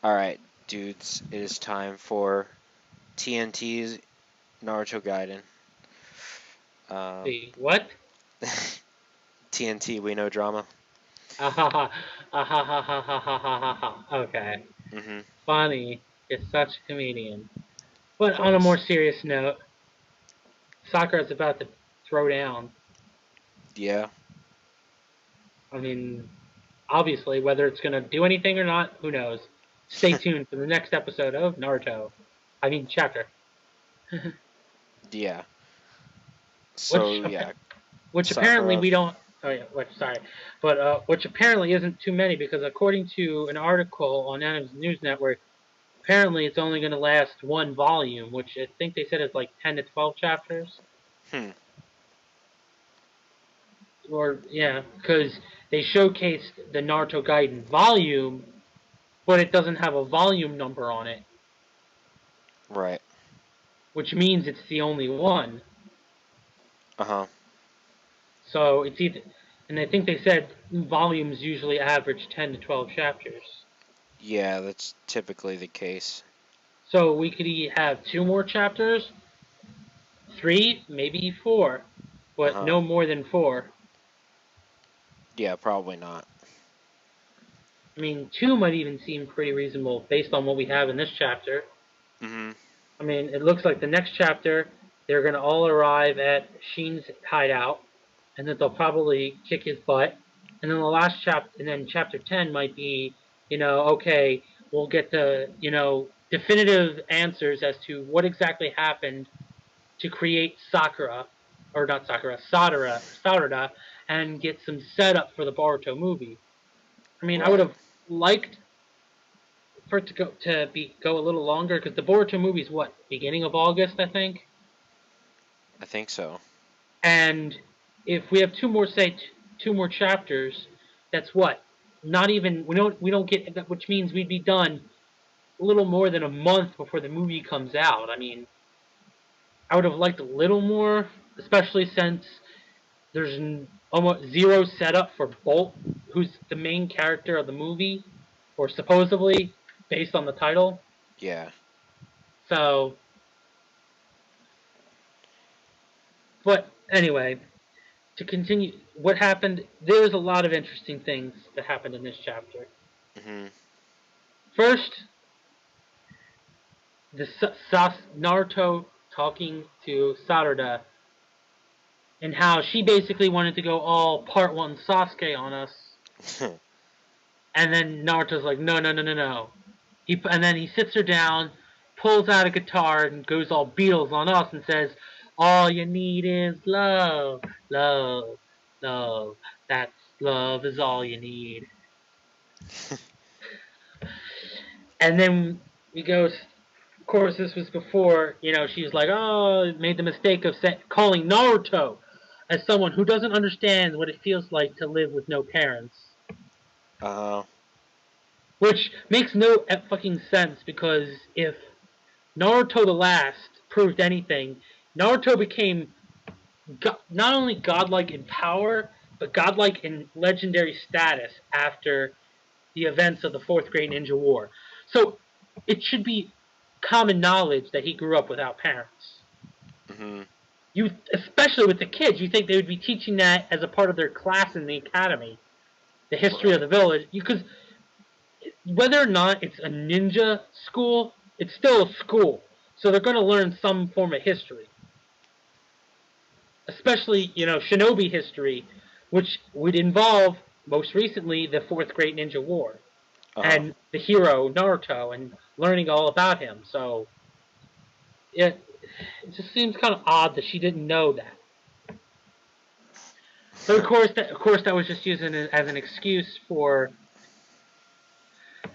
Alright, dudes, it is time for TNT's Naruto Gaiden. Wait, what? TNT, we know drama. Ahaha, ahaha. Okay. Mm-hmm. Funny. You're such a comedian. Of But on a more course. serious note, Sakura's about to throw down. Yeah. I mean, obviously, whether it's going to do anything or not, who knows? Stay tuned for the next episode of Naruto. I mean, chapter. Yeah. Which, So, yeah. which apparently Sakura. we don't. Oh yeah, sorry, but which apparently isn't too many because according to an article on Adams News Network, apparently it's only going to last one volume, which I think they said is like 10 to 12 chapters. Hmm. Or yeah, because they showcased the Naruto Gaiden volume, but it doesn't have a volume number on it, Right. which means it's the only one. Uh-huh. So it's either, and I think they said volumes usually average 10 to 12 chapters. Yeah, that's typically the case. So we could have two more chapters, three, maybe four, but Uh-huh. no more than four. Yeah, probably not. I mean, two might even seem pretty reasonable based on what we have in this chapter. Mm-hmm. I mean, it looks like the next chapter they're going to all arrive at Sheen's hideout, and that they'll probably kick his butt. And then the last chapter, and then chapter 10 might be, okay, we'll get the, definitive answers as to what exactly happened to create Sakura, or not Sakura, Sarada, and get some setup for the Boruto movie. I mean, I would Right. have liked for it to go a little longer because the Boruto movie is what, beginning of August, I think. I think so. And if we have two more chapters, that's what, not even we don't get that, which means we'd be done a little more than a month before the movie comes out. I mean, I would have liked a little more, especially since there's almost zero setup for Bolt, who's the main character of the movie, or supposedly based on the title. Yeah. So, but anyway, to continue, what happened? There's a lot of interesting things that happened in this chapter. Mm-hmm. First, the Naruto talking to Sarada and how she basically wanted to go all part one Sasuke on us, and then Naruto's like, no, no, no, no, no. And then he sits her down, pulls out a guitar, and goes all Beatles on us and says, "All you need is love, love, love. That's love is all you need." And then we go. Of course, this was before she was like, "Oh, made the mistake of calling Naruto as someone who doesn't understand what it feels like to live with no parents." Uh-huh. Which makes no fucking sense because if Naruto the Last proved anything, Naruto became not only godlike in power, but godlike in legendary status after the events of the Fourth Great Ninja War. So it should be common knowledge that he grew up without parents. Mm-hmm. You, especially with the kids, you think they would be teaching that as a part of their class in the academy, the history of Right. the village. Because whether or not it's a ninja school, it's still a school, so they're going to learn some form of history, especially shinobi history, which would involve most recently the Fourth Great Ninja War Uh-huh. and the hero Naruto and learning all about him. So it just seems kind of odd that she didn't know that. But of course, that was just used as an excuse for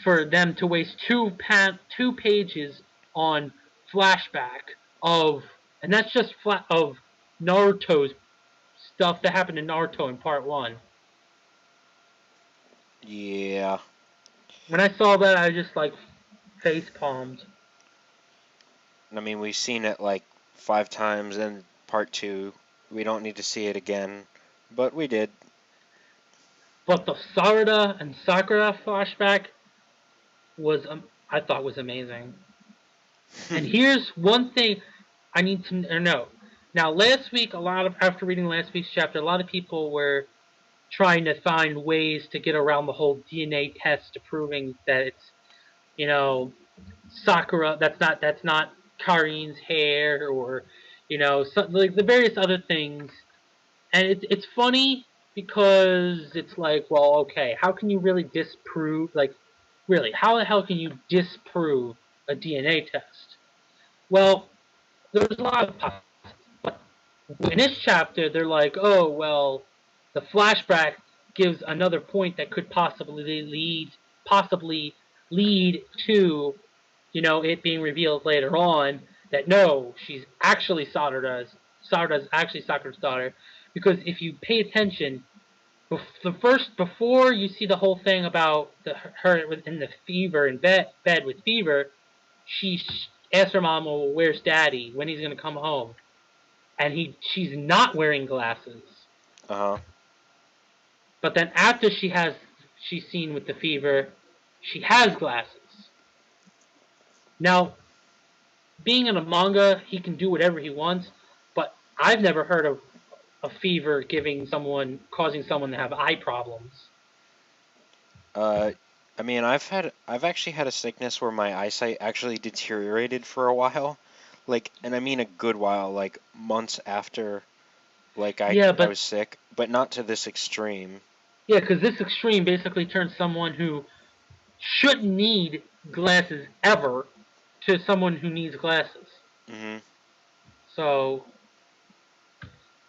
them to waste two pages on flashback of, and that's just of Naruto's stuff that happened in Naruto in part one. Yeah. When I saw that, I just like face palmed. I mean, we've seen it like 5 times in part 2. We don't need to see it again, but we did. But the Sarada and Sakura flashback, was I thought was amazing. And here's one thing I need to know. Now, last week, after reading last week's chapter, a lot of people were trying to find ways to get around the whole DNA test to proving that it's, you know, Sakura. That's not Karin's hair, or, like the various other things. And it's funny because it's like, well, okay, how can you really disprove? Like, really, how the hell can you disprove a DNA test? Well, there's a lot of possibilities. But in this chapter, they're like, oh, well, the flashback gives another point that could possibly lead to, it being revealed later on that no, she's actually Sarada's actually Sakura's daughter, because if you pay attention, before you see the whole thing about her in the fever in bed with fever, she asks her mom, "Well, where's Daddy? When he's gonna come home?" And she's not wearing glasses. Uh-huh. But then after she's seen with the fever, she has glasses. Now, being in a manga, he can do whatever he wants, but I've never heard of a fever causing someone to have eye problems. Uh, I mean, I've actually had a sickness where my eyesight actually deteriorated for a while. Like, and I mean a good while, like months after like Yeah, I but was sick, but not to this extreme. yeah, because this extreme basically turns someone who shouldn't need glasses ever to someone who needs glasses. Hmm. So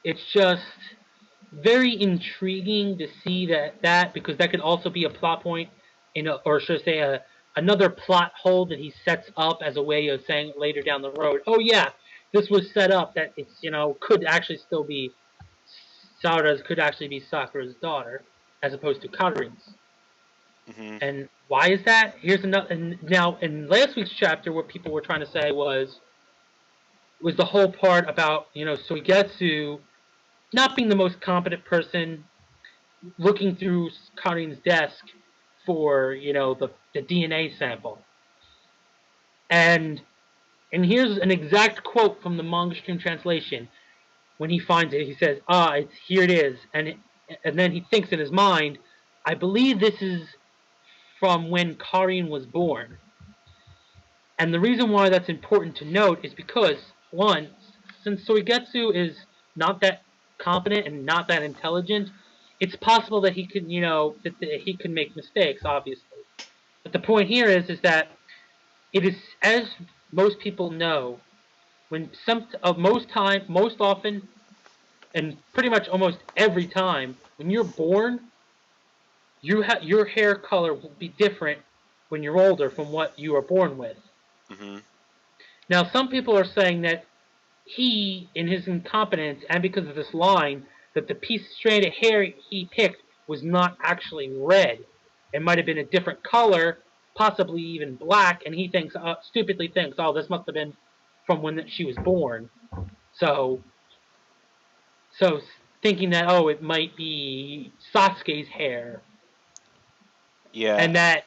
it's just very intriguing to see that because that could also be a plot point or should I say another plot hole that he sets up as a way of saying later down the road. Oh yeah, this was set up that it's could actually still be Sarada's could actually be Sakura's daughter as opposed to Karin's. Hmm. And why is that? Here's another. And now in last week's chapter, what people were trying to say was the whole part about Suigetsu not being the most competent person looking through Karin's desk for the DNA sample. And and here's an exact quote from the manga stream translation. When he finds it, he says, "Ah, it's here. It is." And then he thinks in his mind, "I believe this is from when Karin was born." And the reason why that's important to note is because one, since Soigetsu is not that competent and not that intelligent, it's possible that he could, that he could make mistakes, obviously. But the point here is that it is, as most people know, when most often, and pretty much almost every time, when you're born, your hair color will be different when you're older from what you were born with. Hmm. Now, some people are saying that he, in his incompetence, and because of this line, that the piece of strand of hair he picked was not actually red. It might have been a different color, possibly even black, and he stupidly thinks, oh, this must have been from when she was born. So, so thinking that, oh, it might be Sasuke's hair, Yeah. and that,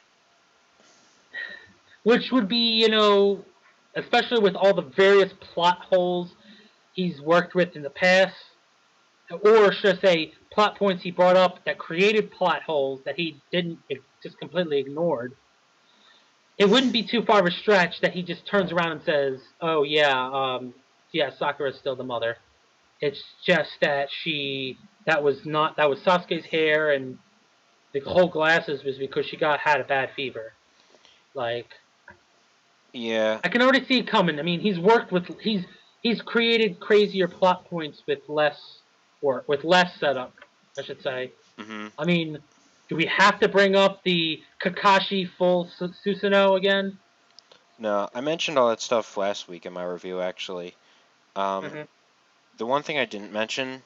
which would be, especially with all the various plot holes he's worked with in the past, or should I say, plot points he brought up that created plot holes that he didn't just completely ignored. It wouldn't be too far of a stretch that he just turns around and says, "Oh yeah, Sakura is still the mother." It's just that that was Sasuke's hair, and the whole glasses was because she had a bad fever. Like Yeah. I can already see it coming. I mean, he's created crazier plot points with less work, with less setup, I should say. Hmm. I mean, do we have to bring up the Kakashi full Susanoo again? No, I mentioned all that stuff last week in my review, actually. Um, Mm-hmm. the one thing I didn't mention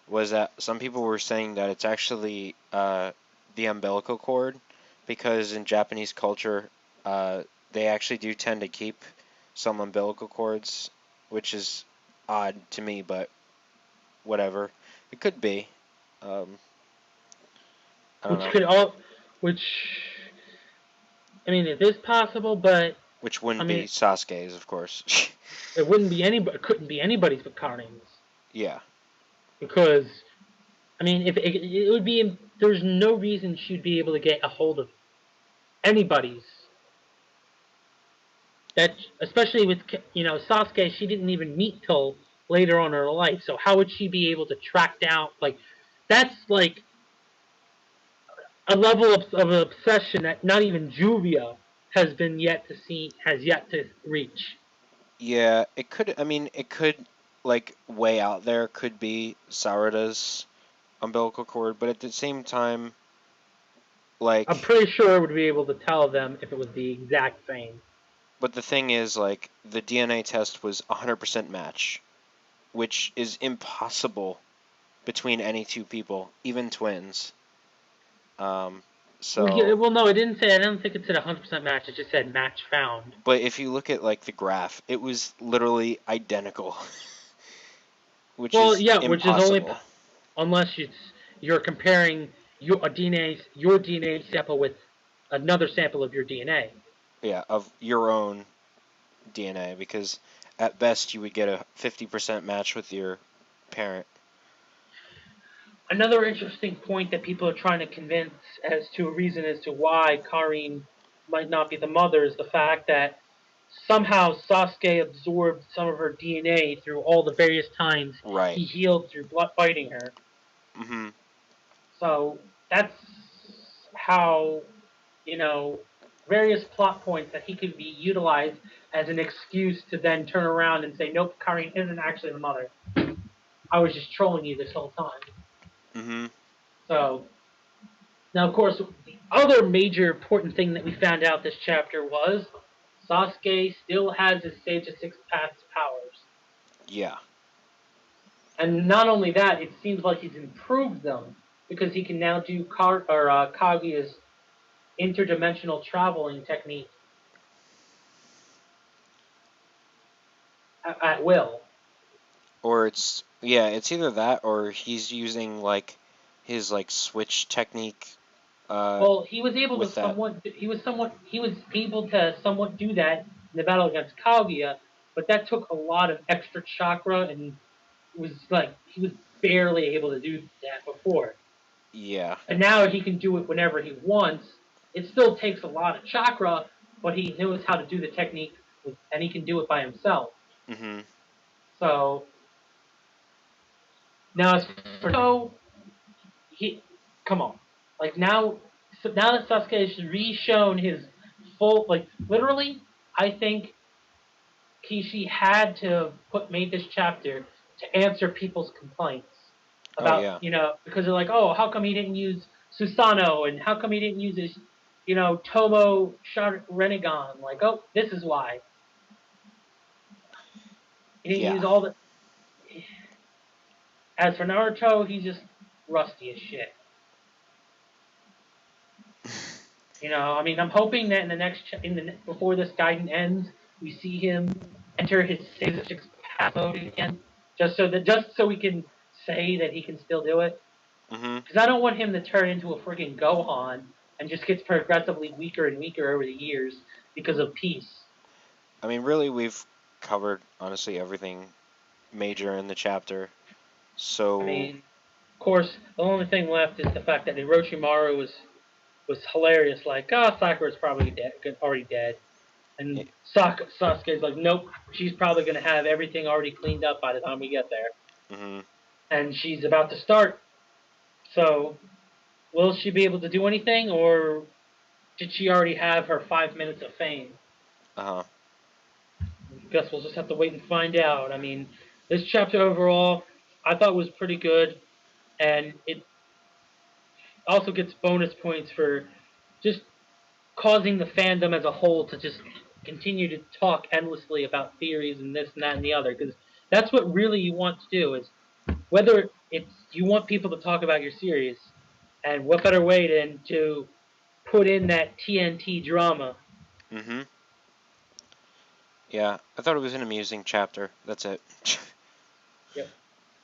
was that some people were saying that it's actually the umbilical cord, because in Japanese culture, they actually do tend to keep some umbilical cords, which is odd to me, but whatever. It could be. Um, I don't Which know. could all, which I mean, it is possible, but which I wouldn't mean, be Sasuke's, of course. it wouldn't be anybody. It couldn't be anybody's but Karin's Yeah. because I mean, if it would be, there's no reason she'd be able to get a hold of anybody's. That especially with Sasuke, she didn't even meet till later on in her life. So how would she be able to track down like that's like a level of obsession that not even Juvia has yet to reach. Yeah, it could. I mean, it could like way out there could be Sarada's umbilical cord, but at the same time, I'm like, pretty sure I would be able to tell them if it was the exact same. but the thing is, like, the DNA test was 100% match, which is impossible between any two people, even twins. Um, Well, yeah, so, well, no, it didn't say. I don't think it said 100% match. It just said match found. but if you look at like the graph, it was literally identical, which Well, is yeah, which is only impossible. unless you're comparing your DNA sample with another sample of your DNA. Yeah, of your own DNA, because at best you would get a 50% match with your parent. Another interesting point that people are trying to convince as to a reason as to why Karin might not be the mother is the fact that somehow Sasuke absorbed some of her DNA through all the various times Right. he healed through blood fighting her. Mm-hmm. So that's how, you know, various plot points that he could be utilized as an excuse to then turn around and say, nope, Karin isn't actually the mother. I was just trolling you this whole time. Mm-hmm. So now, of course, the other major important thing that we found out this chapter was Sasuke still has his Sage of Six Paths powers. Yeah. And not only that, it seems like he's improved them because he can now do Kaguya's interdimensional traveling technique at will. Or it's yeah, it's either that or he's using like his like switch technique Well, he was able to with that. somewhat do that in the battle against Kaguya, but that took a lot of extra chakra and was like he was barely able to do that before. Yeah. And now he can do it whenever he wants. It still takes a lot of chakra, but he knows how to do the technique and he can do it by himself. Mm-hmm. So now as for Naruto, he come on. Like now now that Sasuke has re-shown his full literally, I think Kishi had to put made this chapter to answer people's complaints Oh about yeah. because they're like, oh, how come he didn't use Susano and how come he didn't use his Tomo Renegon? Like, oh, this is why he didn't Yeah. use all the. As for Naruto, he's just rusty as shit. I mean, I'm hoping that in the next before this Gaiden ends, we see him enter his six path mode again, just so we can say that he can still do it. Mm-hmm. Because I don't want him to turn into a freaking Gohan and just gets progressively weaker and weaker over the years because of peace. I mean, really, we've covered honestly everything major in the chapter. I So mean, of course, the only thing left is the fact that Orochimaru was hilarious. Like, oh, Sakura's probably dead, already dead. And Sasuke's like, nope, she's probably going to have everything already cleaned up by the time we get there. mm-hmm. And she's about to start. So, will she be able to do anything, or did she already have her 5 minutes of fame? Uh-huh. Guess we'll just have to wait and find out. I mean, this chapter overall, I thought was pretty good, and it also gets bonus points for just causing the fandom as a whole to just continue to talk endlessly about theories and this and that and the other, because that's what really you want to do is whether it's you want people to talk about your series, and what better way than to put in that TNT drama. Mm-hmm. Yeah. I thought it was an amusing chapter. That's it.